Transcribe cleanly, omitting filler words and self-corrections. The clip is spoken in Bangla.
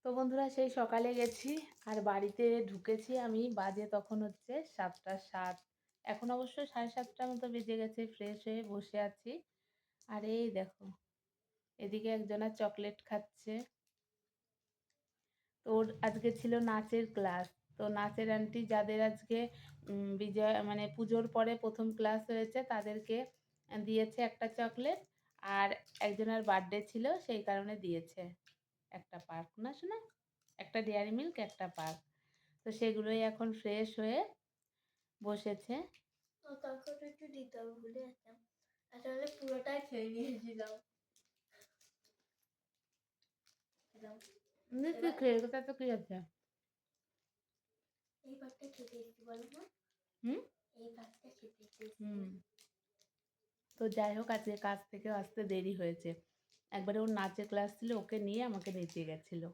তো বন্ধুরা সেই সকালে গেছি আর বাড়িতে ঢুকেছি আমি, বাজে তখন হচ্ছে 7টা 7। এখন অবশ্য 7:30টার মতো বেজে গেছে। ফ্রেশ হয়ে বসে আছি। আর এই দেখো, এদিকে একজনা চকলেট খাচ্ছে। তো ওর আজকে ছিল নাচের ক্লাস। তো নাচের আন্টি যাদের আজকে বিজয়া মানে পুজোর পরে প্রথম ক্লাস হয়েছে তাদেরকে দিয়েছে একটা চকলেট। আর একজনের বার্থডে ছিল সেই কারণে দিয়েছে একটা পার্ক, না শোনা, একটা ডেয়ারি মিল্ক একটা পার্ক। তো সেগুলোই এখন ফ্রেশ হয়ে বসেছে। তো তখন একটু দিতে হবে ভুলে যেতাম, আসলে পুরোটাই খেয়ে নিয়েছিলাম। তুই খেয়ে কোথা তো কি আছে? এই ভাতটা খেতে এসেছি বলো না, হুম এই ভাতটা খেতে এসেছি। হুম তো যাই হোক, আজকে কাজ থেকে আসতে দেরি হয়েছে। একবারে ওর নাচের ক্লাস ছিল, ওকে নিয়ে আমাকে নিতে গেছিলো।